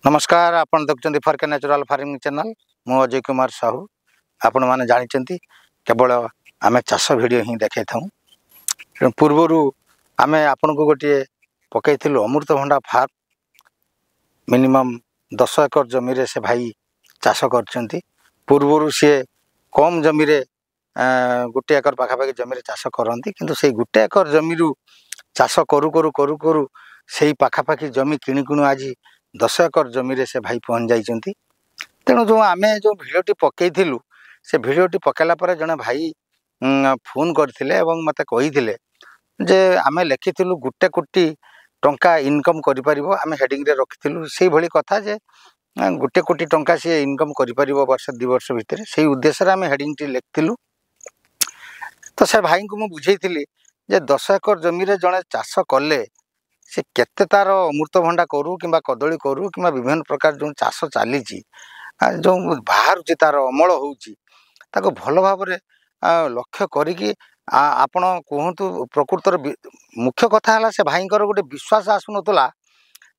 नमस्कार आपण देखुं फर्के नेचुरल फार्मिंग चैनल मु अजय कुमार साहू आपण मैंने जानते केवल आम चाष भिडियो ही देखा था पूर्वर आम आपन को गोटे पकईलु अमृतभंडा फार्म मिनिमम 10 एकर जमी से भाई चाष कर पूर्वर सी कम जमी गोटे एकर पाखापाखि जमी चाष करती किंतु से गोटे एकर जमी चाष करू करू करू करू से पाखापाखि जमी किणी किणु आज 10 एकर जमी से भाई पहुँच जाइंट तेणु जो आम जो भिडियोटी पकईलु से भिडियोटी पकेला पर जड़े भाई फोन करते मत कही जे आम लिखिलु 1 कोटी टंका इनकम कर हेडिंग रे रखिलु से भली कथा जे 1 कोटी टंका सी इनकम कर वर्ष 2 वर्ष भितर से उद्देश्य आम हेडिंग टी लिखिलु। तो से भाई को मुझे बुझेइली जे 10 एकर जमी जड़े चाष कले से केते तार अमृतभंडा करू कि कदली करू कि विभिन्न प्रकार जो चाष चली जो बाहर तार अमल हो भल भाव लक्ष्य करी आपण कहतु प्रकृतर मुख्य कथा है से भाई गोटे विश्वास आसुनला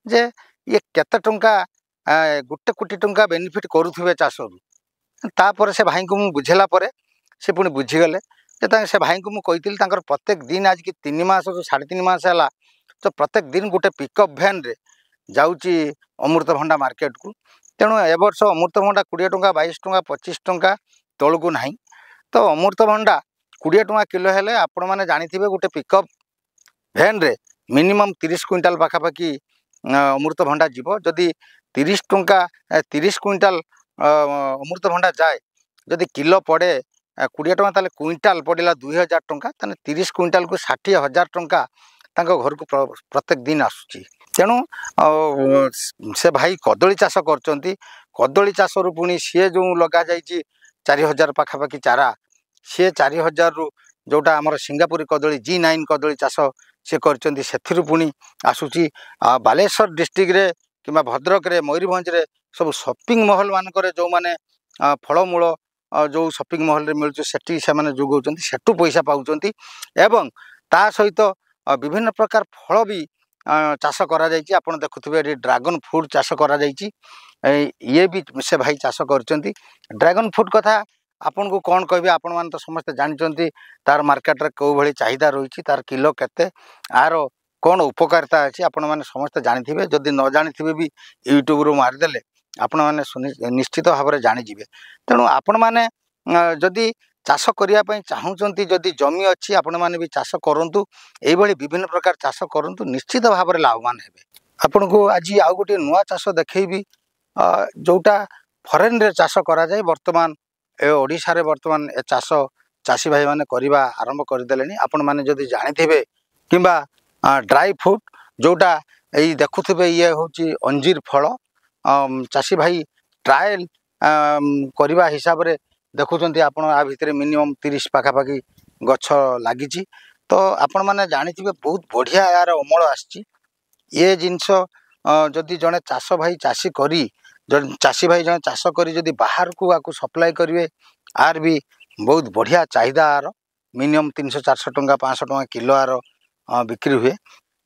जे ये केते टंका 1 कोटी टंका बेनिफिट करुवे चाषरू तापर से भाई को मुझे बुझेला से पुणी बुझीगले से भाई को मुझे प्रत्येक दिन आज की 3 मास जो 3.5 मास है तो प्रत्येक दिन गोटे पिकअप भैन रे जाऊँगी अमृतभंडा मार्केट को तेणु ए वर्ष अमृतभंडा 20 टंका 22 टंका 25 टंका तौक ना तो अमृतभंडा 20 टंका किलो हेले आपण मैंने जानी गोटे पिकअप भैन रे मिनिमम 30 क्विंटाल पाखापाखि अमृतभंडा जीव जदि 30 टंका 30 क्विंटाल अमृतभंडा जाए जदि किलो पड़े 20 टंका ताले क्विंटाल पड़ा 2000 टंका 30 क्विंटाल को 60,000 टंका घर को प्रत्येक दिन आसुची तेणु से भाई कदली चाष करचंती कदली चाष रु पुणी सी जो लगा जाइए 4000 पाखापाखि चारा सी 4000 रु जोटा आमर सिंगापुरी कदली G9 कदली चाष सी करचंती से पुणी आसुची बालेश्वर डिस्ट्रिक्ट रे किंबा भद्रक रे मयूरभंज रे सब शॉपिंग मॉल मानक जो माने फलमूल जो शॉपिंग मॉल रे मिलुछ सेठी से माने जोगौचंती सेठू पैसा पाउचंती एवं ता सहित विभिन्न प्रकार फल भी चाष करा जायछि आपण देखुथिबे ड्रैगन फ्रूट चाष करा जायछि ये भी से भाई चाष करचंती ड्रैगन फ्रूट कथा आपन को कौन कहबे आपण मान तो समस्त जानचंती तार मार्केट रे को भली चाहिदा रहिछि तार किलो केते आर कौन उपकारिता अछि आपण माने समस्त जानिथिबे जदि न जानिथिबे भी यूट्यूब रो मार देले आपण माने निश्चित भाव में जानि जिवे तेणु आपण माने जदि चाष करने चाहूँगी जदि जमी अच्छी आपण मैंने भी चाष करूँ ये विभिन्न प्रकार चाष करूँ निश्चित भाव में लाभवान हे आपण को आज आउ गोटे नुआ चाष देखी जोटा फरेन रे चाष करा जाए वर्तमान ओडिशा रे वर्तमान ए चाष चाषी भाई मैंने करवा आरंभ करदे आपण मैंने जदि जानी किंबा ड्राई फ्रूट जोटा यही देखुवे ये हूँ अंजीर फल चाषी भाई ट्रायल करवा हिसाब रे देखुं आप भितर मिनिमम 30 पाखापाखि गछ लगी तो आपण मैंने जानी बहुत बढ़िया यार अमल आसी ये जिनस जदि जड़े चाष भाई चाषी करी चाषी भाई जड़े चाष करी जदि बाहर को आपको सप्लाई करेंगे आर भी बहुत बढ़िया चाहिदा आर मिनिमम 300-400 टंका 500 टंका किलो आर बिक्री हुए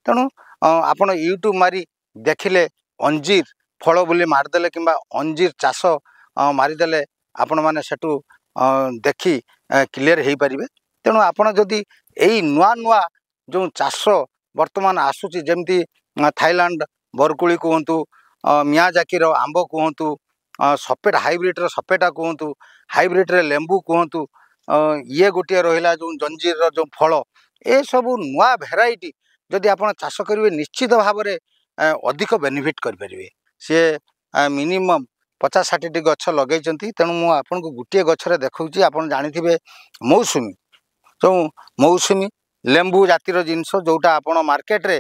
तेणु आपण यूट्यूब मारी देखिले अंजीर फल बोली मारिदेले कि अंजीर चाष मारिदेले आपण माने सेटू देखी क्लियर हो पारे तेणु आपण जदि यही नुआ नुआ जो चाष वर्तमान आसूची जमती थाईलैंड बरकुली कहतु मियाजाकी आंब कहतु सपेट हाइब्रिड सपेटा कहतु हाइब्रिड रे लेंबू कहतु ये गोटे रहा जो जंजीर जो फल ए सब नुआ भेराइटी जदि आप चाष करेंगे निश्चित भाव में अधिक बेनिफिट करेंगे सी मिनिमम 50-60 गछ लगे तेणु मुझे आपन को गोटे गछरे देखुची आप जानी मौसुमी जो मौसुमी लेंबू जातिर जिनस जोटा आप मार्केट रे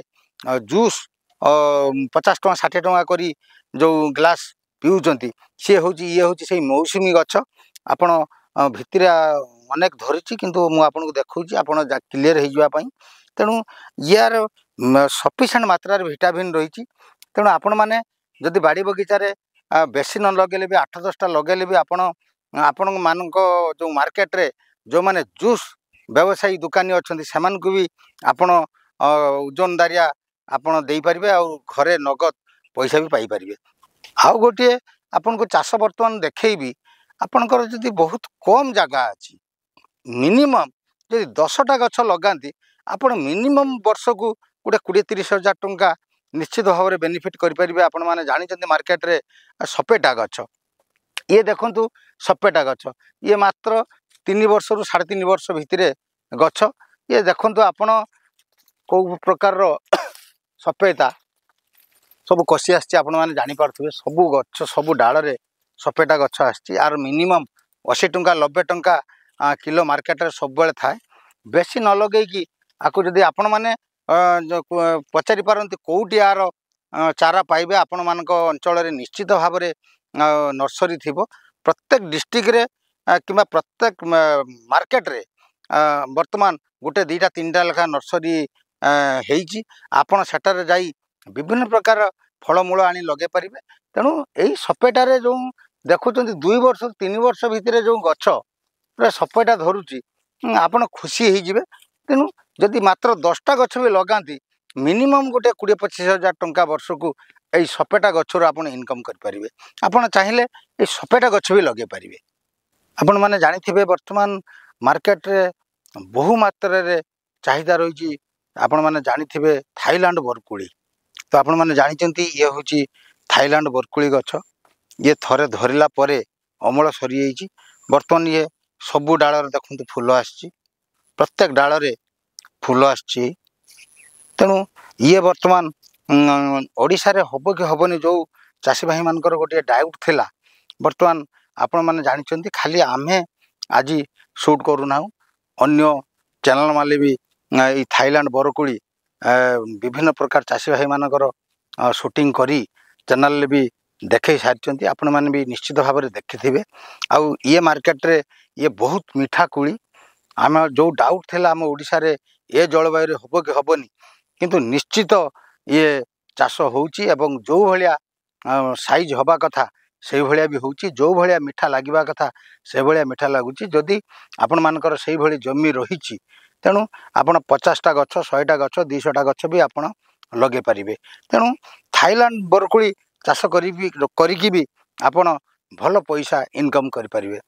जूस 50 टंका 60 टंका करी जो ग्लास पिउचंती सी हूँ ये हूँ से मौसुमी गछ आपण भितर अनेक धरी किंतु मुझे आपन को देखुची आप क्लीयर होगापी तेणु यार सफिशिएंट मात्रा विटामिन रही तेणु आपण मैंने जदि बाड़ी बगीचारे बेसी न लगे भी 8-10टा लगे भी आपण मानक जो मार्केट रे जो माने जूस व्यवसायी दुकानी अच्छा से भी आपण ओजन दारिया आपण दे पारिबे और घरे नगद पैसा भी पाई पारिबे आउ गोटे आपन को चाष बर्तमान देखी आपणकर जदि बहुत कम जगह अच्छी मिनिमम जदि 10टा गछ लगाती आपण मिनिमम वर्ष को गोटे 20-30 हजार टंका निश्चित भाव में बेनिफिट करेंगे। आपण मैंने जानते मार्केट रे सपेटा गछ ये देखु सपेटा गछ ये मात्र 3 वर्ष रु 3.5 वर्ष भितर गछ ये देखु आपण कौ प्रकार सपेटा सब कषि आने जापे सबू गछ सबू डाल रे सपेटा गछ आर मिनिमम 80 टंका 90 टंका किलो मार्केट रे सब बेले थाए बेसी न लगे आपको जदि आपण मैंने पचारि पारती कौटी यार चारा पाइबे आपण मान अंचल निश्चित भाव में नर्सरी थी प्रत्येक डिस्ट्रिक्ट रे कि प्रत्येक मार्केट रे वर्तमान गोटे 2टा 3टा लेखा नर्सरी होती आपण सेटारे जाई विभिन्न प्रकार फलमूल आनी लगे पारे। तेणु यही सपेटारे जो देखुं 2 वर्ष 3 वर्ष भितर जो गछ पूरा सपेटा धरुची आपण खुशी हो। तेणु जदि मात्र 10टा गछ भी लगाती मिनिमम गोटे 20-25 हजार टंका वर्ष को यही सपेटा गच्छर आप इनकम करेंगे। आपड़ चाहिए ये सपेटा गछ भी लगे पारे। आपण मैंने जानी वर्तमान मार्केट रे बहु मात्रा रे चाहिदा रही आपण मैंने जानी थाईलैंड बरकुली तो आपण मैंने जानते ये हूँ थाईलैंड बरकुली गछ ये थरे धरला अमल सरी जाइए बर्तमान ये सबू डाल देखते फूल आसी प्रत्येक डाल रे फूल आसी तेणु ये वर्तमान ओडिशा रे हब कि हबनी जो चाषी भाई मानकर गोटे डाउट थिला वर्तमान आपण मैंने जानते खाली आमे आज शूट करूना अन्य चैनल माले भी ये थाईलैंड बरकुली विभिन्न प्रकार चाषी भाई मानकर शूटिंग करी चैनल भी देखे सारी आपण मैंने भी निश्चित भाव में देखिथे। आउ ये मार्केट रे ये बहुत मीठा कुली आम जो डाउट थिला आम ओडिशा रे ए जलवायु हब कि हबनी किंतु निश्चित ये चाष होउची एवं जो भलिया साइज हवा कथा से भलिया भी होउची जो भलिया मीठा लागिबा कथा से भलिया मीठा लागुची जदि आपण मानकर से भली जमी रहिची तेणु आपण 50टा गछ 100टा गछ 200टा गछ भी आपण लगे पारिबे। तेणु थाईलैंड बरकुली चाष करी भी आपण भल पैसा इनकम करि पारिबे।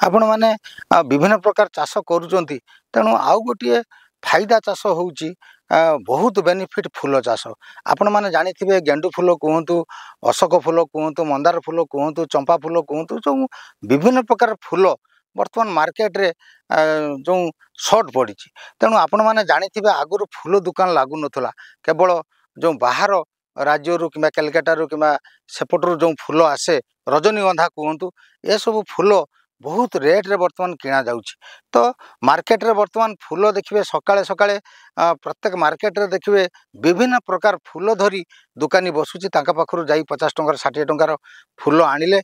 आपण माने विभिन्न प्रकार चाष करूचंती तेणु आउ गोटे फायदा चाष होउची बहुत बेनिफिट फूल चाष आपण माने जानिथिबे गेंडू फूल कहतु अशोक फूल कहतु मंदार फूल कहतु चंपा फूल कहतु जो विभिन्न प्रकार फूल वर्तमान मार्केट रे जो शॉर्ट पड़ी तेणु आपण माने जानिथिबे आगुर फूल दुकान लागू नथला केवल जो बाहर राज्य रू कि कलकत्ता रू कि सेपटू जो फूल आसे रजनीगंधा कहतु ये सब फूल बहुत रेट रे वर्तमान किना जाउची तो मार्केट रे वर्तमान फूल देखिए सकाळे सकाळे प्रत्येक मार्केट रे देखिए विभिन्न प्रकार फूल धरी दुकानी बसुची तांका पाखरु जाई 50 टंकार 60 टंकार फूल आनिले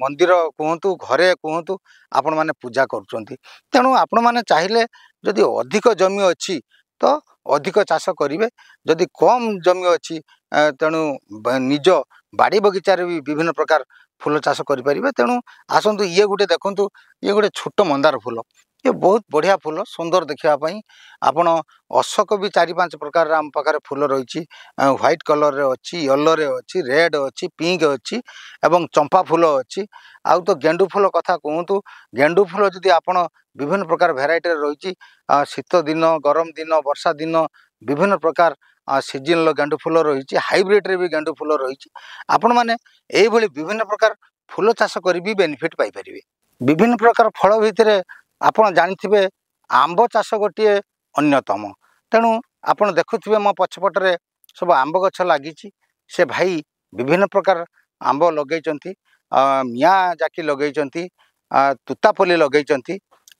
मंदिर कहतु घरे कहतु आपण माने पूजा करूचंती। तेणु आपण माने चाहिए जदि अधिक जमी अच्छी तो अधिक चाष करेंगे जदि कम जमी अच्छी तेणु निज बाड़ी बगीचार भी विभिन्न प्रकार फूल चाष करें। तेणु आसतु ये गोटे देखु ये गोटे छोट मंदार फूल ये बहुत बढ़िया फूल सुंदर देखापी आपण अशोक भी 4-5 प्रकार आम पाखे फूल रही व्हाइट कलर रे अच्छी येलो रे अच्छी रेड अच्छी पिंक अच्छी एवं चंपा फूल अच्छी आउ तो गेंडू फूल कथा कहतु गेंडू फूल जदि आपण विभिन्न प्रकार भेराइटी रही शीत दिन गरम दिन वर्षा दिन विभिन्न प्रकार सीजन गेंडू फूल रही हाइब्रिड रे भी गेंडू फूल रही आपण मैंने यही विभिन्न प्रकार फूल चाष कर भी बेनिफिट पाई परिबे। विभिन्न प्रकार फल भितर आपण जानिथिबे आंब चाष गोटे अन्यतम तेणु आपण देखुथिबे मो पछपटरे सब आंब गछ लागिची से भाई विभिन्न प्रकार आंब लगेचंती मिया जाकी लगेचंती तुतापली लगेचंती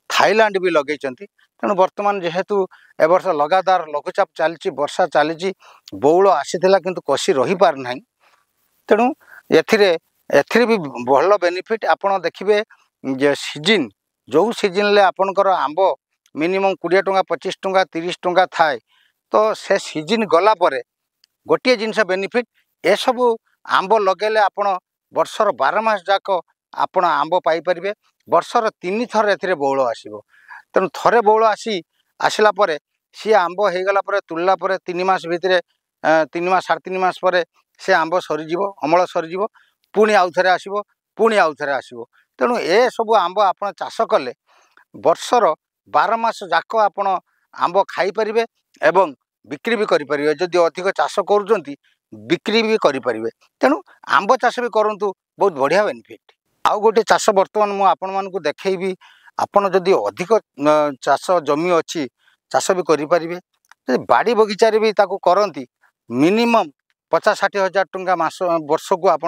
थाईलैंड भी लगेचंती। तेणु वर्तमान जेहेतु ए वर्ष लगातार लघुचाप चली वर्षा चली बौल आसीथिला किंतु कषि रही पार नाही तेणु एथिरे भी भल बेनिफिट आपण देखिबे जे सीजन जो सीजन ले आपणकर आंब मिनिमम 20 टंका 25 टंका 30 टंका थाए तो से सीजन गला परे गोटे जिनस बेनिफिट ए सब आंब लगेले आपण वर्षर 12 मास जाक आपण आंब पाई परिबे। वर्षर 3 थर एथिरे बौल आसीबो तेणु थरे बौल आसला सी आंब हो गला तुलला 3 मास भितर 3 ମାସ 3.5 ମାस पर से आंब सरीज अमल सरीज पुणी आउ थे आसो पुणी आउ थे आसो तेणु ए सब आंब आप चाष कले वर्षर 12 मास जाक आपण आंब खाईपारे एवं बिक्री भी करें जदि अधिक चाष कर बिक्री भी करें तेणु आंब चाष भी करूँ बहुत बढ़िया बेनिफिट। आउ गोटे चाष बर्तमान मुझे आपण मानक देखी आपड़ जदि अधिक चाष जमी अच्छी चाष भी करें बाड़ी बगीचारे भी करती मिनिमम 50-60 हजार टंका मास वर्ष को आप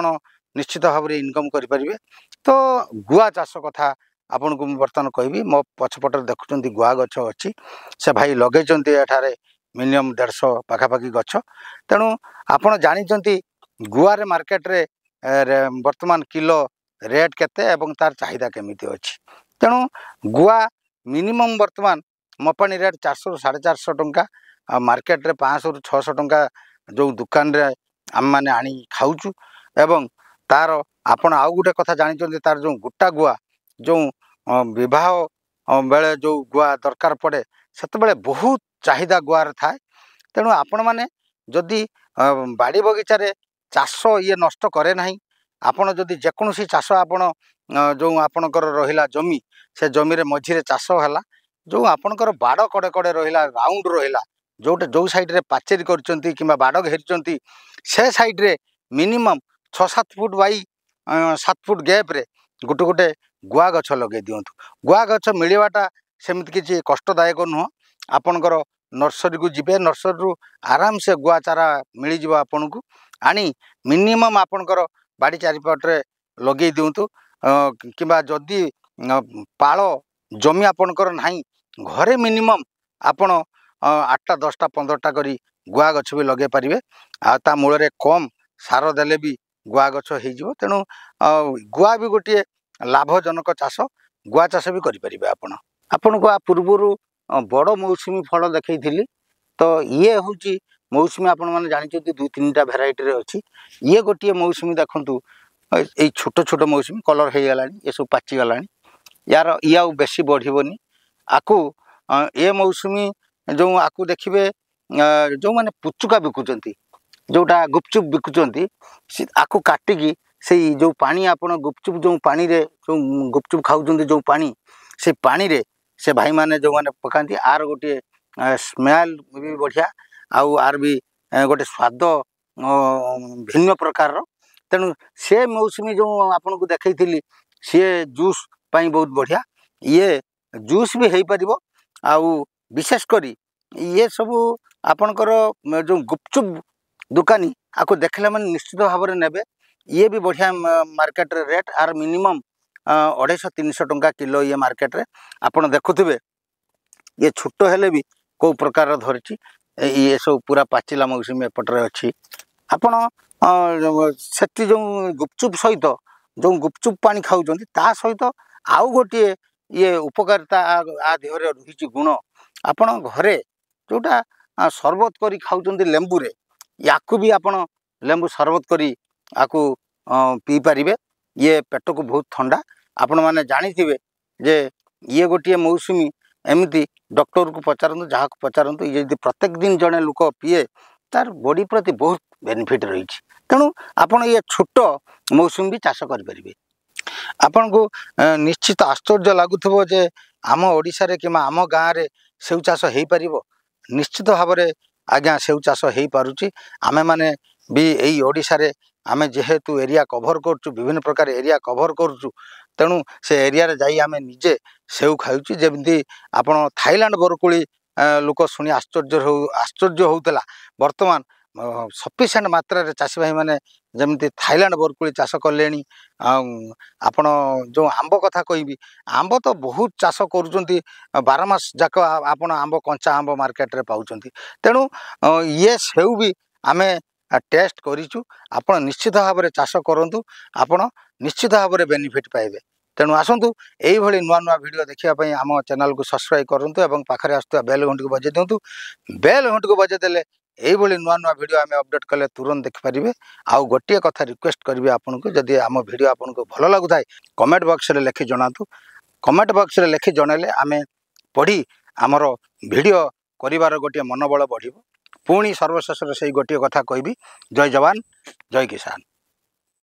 निश्चित भाव में इनकम करें। तो गुआ चाष कथा आपन को बर्तमान कहबी मो पछपटर देखुं गुआ गछ अच्छी से भाई लगे एठारे मिनिमम 150 पाखापाखि गछ तेणु आपड़ जानी गुआर मार्केट रे वर्तमान किलो रेट केते एवं तार चाहिदा केमिति अछि तेणु गुआ मिनिमम वर्तमान मपानी रेट 400 ରୁ 450 टंका मार्केट रे 500 ରୁ 600 टंका जो दुकान रे आम माने आनी खाऊचु एवं तार आपण आउ गोटे कथा जानी तार जो गोटा गुआ जो विवाह बेले जो गुआ दरकार पड़े से बहुत चाहिदा गुआर थाए तेणु आपण मैंने जदि बाड़ी बगीचारे चाष ये नष्ट करे नहीं आपण जदि जेकोसी चाष आपण जो आपणकर रहिला जमी से जमी रे मझिरे चाष होला जो आपणकर बाड़ कड़े कड़े रहिला राउंड रहिला जोटे जो साइड रे पाचेरी करचंती किंबा बाड़ घेरचंती से साइड रे minimum 6-7 foot by 7 foot gap रे गोटे गोटे गुआ गछ लगे दिंतु गुआ गछ मिलवाटा सेमती किसी कष्टदायक नुह आपणकर नर्सरी को जिबे नर्सरी रु आराम से गुआ चारा मिल जिवो आपन को आनी मिनिमम आपणकर बाड़ी चारिपटे लगे दिंतु किंबा जदि पाଳ जमी आपणकर नाही घरे मिनिमम आपण 8टा 10टा 15टा करी गुआ गछ भी लगे पारिबे आ ता मूल रे कम सार देले भी गुआ गछ हो जिवो तेणु गुआ भी गोटे लाभजनक चाष गुआ चाष भी करें आपण को पूर्वर बड़ मौसुमी फल देखी तो ये हूँ मौसुमी आपण मैंने जानते 2-3टा भेराइटी अच्छी ये गोटे मौसुमी देखु ये छोट छोट मौसुमी कलर हो गला ये सब पाचिगला यार ये आउ बेसी बढ़नी आकु ए मौसुमी जो आकु देखिए जो मैंने पुचुका बिकुंट जोटा गुपचुप बिकुंट आकु काटिकी से जो पानी आप गुपचुप जो पानी रे जो गुपचुप खाऊं जो पानी से पानी रे से भाई माने जो मैंने पकाती आर गोटे स्मेल भी बढ़िया आउ आर भी गोटे स्वाद भिन्न प्रकार तेणु से मौसुमी जो आपन को देखी सी जूस पाई बहुत बढ़िया ये जूस भी हो पार आउ विशेषकर ये सबू आपणकर जो गुपचुप दुकानी आपको देखले मैंने निश्चित भाव में नेबे ये भी बढ़िया मार्केट रे रेट आर मिनिमम 250-300 टंका किलो ये मार्केट रे आपन देखुथिबे ये छोट हेले भी को प्रकार धरची ये सब पूरा पाचिला मौसुमी एपटरे अच्छी आपण सेठी जो गुपचुप सहित जो गुपचुप पानी खाऊं ता सहित आउ गोटे ये उपकारिता आ देहरे रही गुण आपण घरे जोटा शरबत करी खाऊं लेंबू रे याकू भी आपण लेंबू शरबत करी आकू पी पारिबे ये पेट को बहुत ठंडा आपण माने जानिथिबे जे ये गोटे मौसुमी एमती डॉक्टर को पचारतु जहाँ को पचारतु ये यदि प्रत्येक दिन जड़े लोक पीए तार बॉडी प्रति बहुत बेनिफिट रही तेणु आपण ये छोट मौसुमी भी चाष करें आपण को निश्चित आश्चर्य लगुव जे आम ओडिशा रे किमा आम गाँव रे सेउ चाष हो पार निश्चित भाव में आज्ञा सेउ चाष हो पारुची आमे माने भी यही ओडिशा रे आमे जेहेतु एरिया कभर करचु विभिन्न प्रकार एरिया कभर करचु तेणु से एरिया रे जाई आमे निजे सेउ खाऊची जेमती आपण थाईलैंड बरकोली लोक शुणी आश्चर्य होउतला वर्तमान सफिशिएंट मात्रा रे चाषी भाई माने जमती थाईलैंड बरकोली चाष कलेनी आपण जो आंब कथा कहबी आंब तो बहुत चाष करूचंती 12 मास जाक आपण आंब कंचा आंब मार्केट रे पाउचंती तेणु ये सेउ भी आमे टेस्ट करिचु आपण निश्चित भाव में चाष करंतु आपण निश्चित भाव में बेनिफिट पाइबे तेणु आसतु यही नुआ नुआ वीडियो देखापी आम चैनल को सब्सक्राइब करूँ और पाखे आसुवा बेल घंटी को बजे दिंतु बेल घंटी को बजेदेले यही नुआ नुआ वीडियो आम अपडेट कले तुरंत देखिपारे आउ गोटे कथा रिक्वेस्ट करी आपन को जदि आम वीडियो आपन को भल लगुए कमेंट बॉक्स रे लिखि जनातु कमेंट बॉक्स रे लिखि जणेले आमे पढ़ी आमर वीडियो करिवार गोटे मनोबल बढ़िबो पुणी सर्वशेष से गोटे कथा कहबी जय जवान जय किसान।